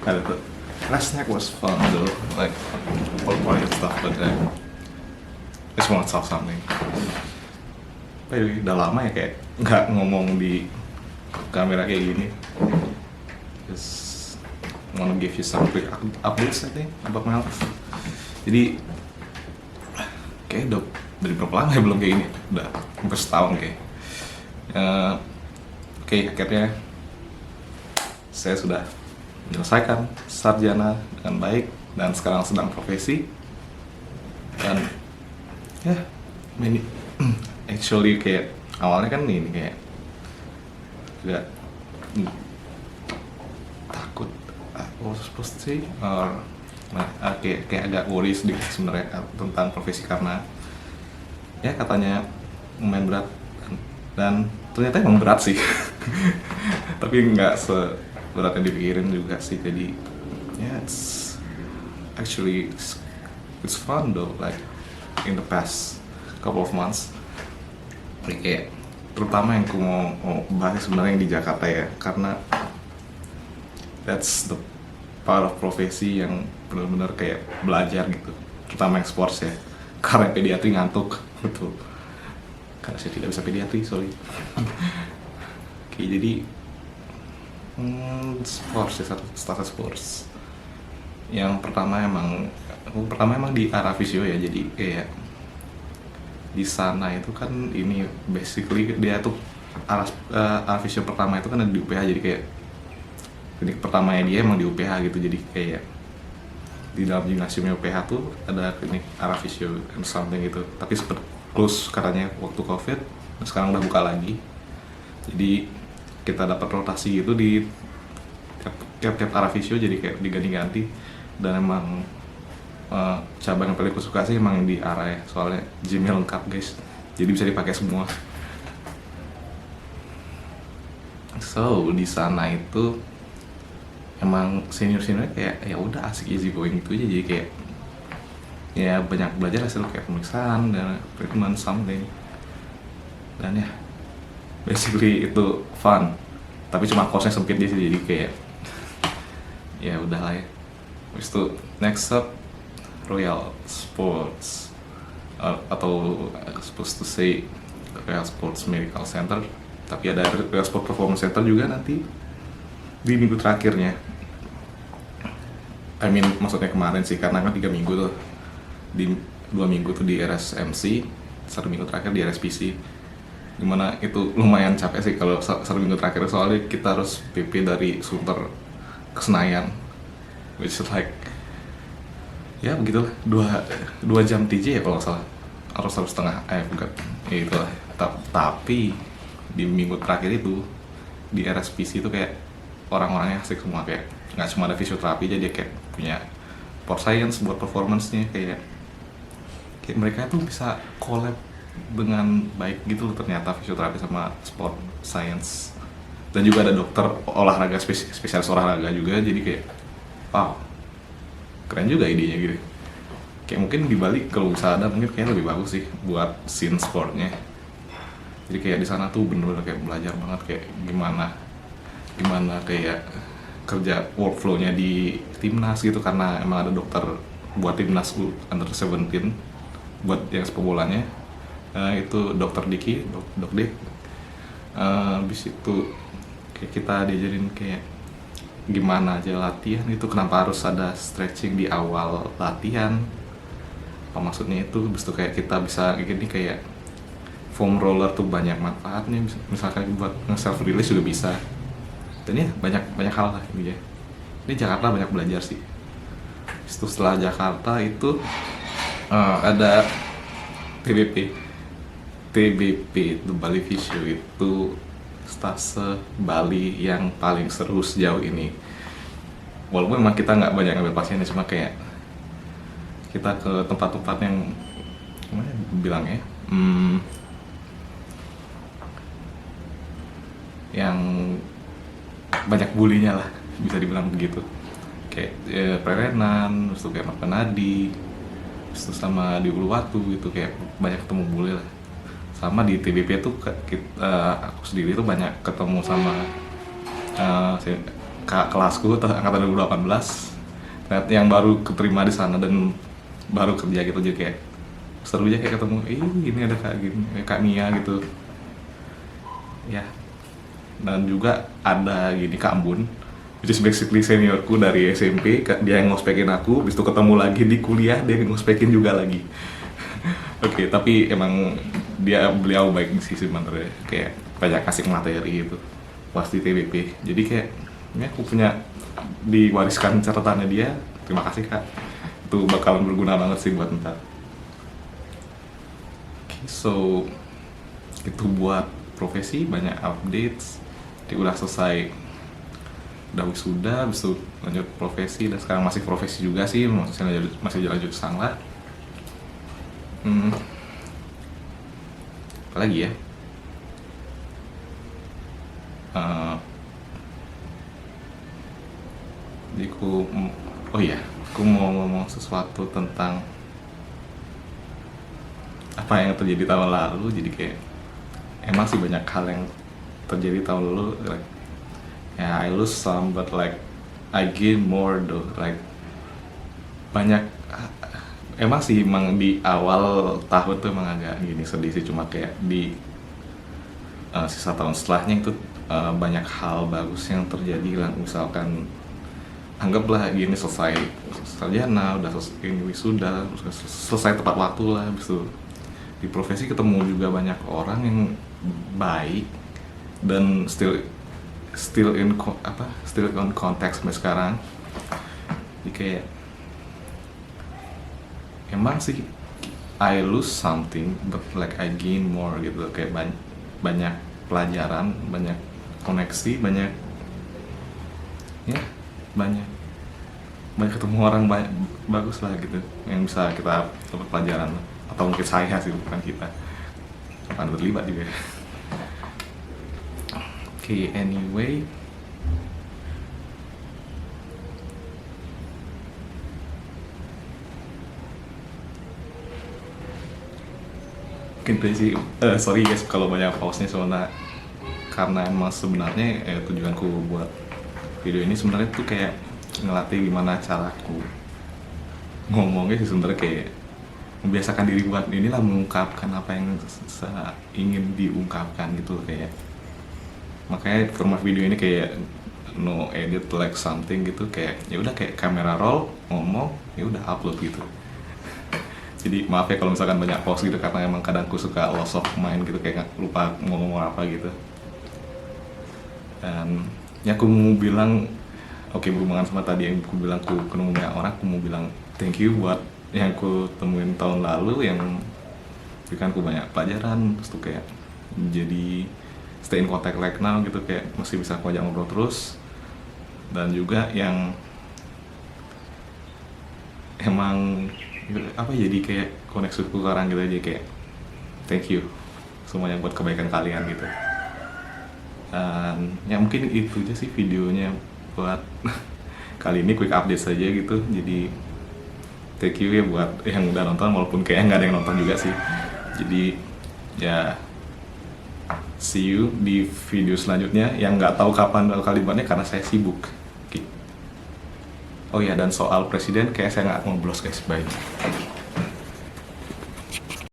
Ada tuh. Last night was fun though, like all party and stuff, but just want to talk something. By the way, udah lama ya kayak nggak ngomong di kamera kayak gini. Just wanna give you some quick updates I think about my health. Jadi kayak udah dari berapa lama ya belum kayak gini? Udah hampir setahun kayak. Oke, akhirnya saya sudah menyelesaikan sarjana dengan baik dan sekarang sedang profesi. Dan ya, ini actually kayak awalnya kan ini kayak agak takut, what was supposed to say, or kayak agak worry sedikit sebenarnya tentang profesi karena ya katanya lumayan berat dan ternyata emang berat sih. Tapi nggak seberat yang dipikirin juga sih, jadi ya it's actually it's fun though, like in the past couple of months. Kayak terutama yang aku mau bahas sebenarnya yang di Jakarta ya, karena that's the part of profesi yang benar-benar kayak belajar gitu, terutama yang sports ya, karena pediatri ngantuk betul, karena saya tidak bisa pediatri, sorry. Oke, jadi sports ya, starter sports. Yang pertama emang di arah fisio ya, jadi kayak di sana itu kan ini basically dia tuh arah fisio pertama itu kan ada di UPH, jadi kayak klinik pertamanya dia emang di UPH gitu, jadi kayak di dalam gimnasiumnya UPH tuh ada klinik arah fisio and something gitu, tapi sempat close katanya waktu COVID, sekarang udah buka lagi. Jadi kita dapat rotasi gitu di tiap arah fisio, jadi kayak diganti-ganti. Dan emang cabang yang paling aku suka sih emang di arah ya, soalnya gymnya lengkap guys, jadi bisa dipakai semua. So di sana itu emang senior kayak ya udah asik easy going gitu aja, jadi kayak ya banyak belajar hasil kayak pemeriksaan dan treatment something, dan ya basically itu fun, tapi cuma kosnya sempit dia sih, jadi kayak ya udah lah ya. Habis itu next up Royal Sports atau supposed to say Royal Sports Medical Center, tapi ada Royal Sports Performance Center juga nanti di minggu terakhirnya. I mean maksudnya kemarin sih, karena kan 3 minggu tuh, di 2 minggu tuh di RSMC, 1 minggu terakhir di RSPC. Dimana itu lumayan capek sih kalau 1 minggu terakhir, soalnya kita harus PP dari Sunter ke Senayan, which is like ya begitulah, 2 jam TJ ya kalau nggak salah, harus 1,5 bukan ya itulah. Tapi di minggu terakhir itu di RSPC itu kayak orang-orangnya asik semua, kayak nggak cuma ada fisioterapi aja, dia kayak punya sport science buat performance-nya, kayak mereka tuh bisa collab dengan baik gitu loh ternyata, fisioterapi sama sport science. Dan juga ada dokter olahraga, spesialis olahraga juga, jadi kayak wow, keren juga idenya gitu. Kayak mungkin di Bali kalau bisa ada mungkin kayak lebih bagus sih buat scene sportnya. Jadi kayak di sana tuh bener-bener kayak belajar banget kayak gimana kayak kerja workflow-nya di timnas gitu, karena emang ada dokter buat timnas under 17 buat yang sepak bolanya. Itu dokter Diki, dok Dik. Habis itu kayak kita diajarin kayak gimana aja latihan itu, kenapa harus ada stretching di awal latihan, apa maksudnya itu. Habis itu kayak kita bisa gini, kayak foam roller tuh banyak manfaatnya, misalkan buat self release juga bisa. Dan ya banyak hal lah ini ya. Ini Jakarta banyak belajar sih. Itu setelah Jakarta itu ada TBP itu Bali Physio, itu stase Bali yang paling seru sejauh ini. Walaupun memang kita nggak banyak ngambil pasiennya, cuma kayak kita ke tempat-tempat yang gimana bilangnya, yang banyak bulinya lah, bisa dibilang begitu. Kayak Prerenan, terus tuh kayak Mapanadi, terus sama di Uluwatu gitu, kayak banyak ketemu bule lah. Sama di TBP tuh aku sendiri tuh banyak ketemu sama kelasku angkatan 2018, ternyata yang baru keterima di sana dan baru kerja gitu, jadi kayak seru aja kayak ketemu, ini ada kak gini, kak Nia gitu ya. Dan juga ada gini Kak Ambun, which is basically seniorku dari SMP. Dia yang ngospekin aku, habis itu ketemu lagi di kuliah dia ngospekin juga lagi. Oke, tapi emang beliau baik sih sebenarnya, kayak banyak kasih materi gitu pas di TBP. Jadi kayak ini aku punya diwariskan catatannya dia. Terima kasih Kak, itu bakalan berguna banget sih buat ntar. So itu buat profesi, banyak updates. Jadi udah selesai, udah wisuda, habis itu lanjut profesi, dan sekarang masih profesi juga sih, masih lanjut sangla. Apalagi ya, jadi aku mau ngomong sesuatu tentang apa yang terjadi tahun lalu. Jadi kayak emang sih banyak hal yang terjadi tahun lalu, like I lose some but like I gain more though, like banyak. Emang sih emang di awal tahun tuh emang agak gini sedih sih, cuma kayak di sisa tahun setelahnya itu banyak hal bagus yang terjadi lah. Misalkan anggaplah gini, selesai sarjana, udah selesai ini wisuda, selesai tepat waktu lah. Habis itu di profesi ketemu juga banyak orang yang baik dan still on konteks sampai sekarang. Jadi kayak emang sih I lose something but like I gain more gitu, kayak banyak pelajaran, banyak koneksi, banyak ketemu orang bagus lah gitu, yang bisa kita dapat pelajaran, atau mungkin saya sih, bukan kita, akan terlibat juga. Okay, anyway, mungkin itu sih. Sorry guys kalau banyak pause-nya, soalnya karena emang sebenarnya tujuanku buat video ini sebenarnya tuh kayak ngelatih gimana caraku ngomongnya sih, sebenarnya kayak membiasakan diri buat inilah, mengungkapkan apa yang ingin diungkapkan gitu. Kayak makanya format video ini kayak no edit like something gitu, kayak ya udah kayak kamera roll, ngomong, ya udah upload gitu. Jadi maaf ya kalau misalkan banyak pause gitu, karena emang kadang aku suka loss of mind gitu, kayak lupa mau ngomong apa gitu. Dan ya aku mau bilang, berhubungan sama tadi yang aku bilang, aku ketemu banyak orang, aku mau bilang thank you buat yang aku temuin tahun lalu, yang berikan aku banyak pelajaran. Terus tuh kayak jadi stay in contact like now gitu, kayak masih bisa aku ajak ngobrol terus. Dan juga yang emang jadi kayak koneksiku sekarang gitu aja, kayak thank you semuanya buat kebaikan kalian gitu. Dan ya mungkin itu aja sih videonya buat kali ini, quick update saja gitu. Jadi thank you ya buat yang udah nonton, walaupun kayaknya nggak ada yang nonton juga sih. Jadi ya see you di video selanjutnya, yang nggak tahu kapan kalimatnya karena saya sibuk. Okay. Oh ya, dan soal presiden kayak saya nggak mau blos guys, bye.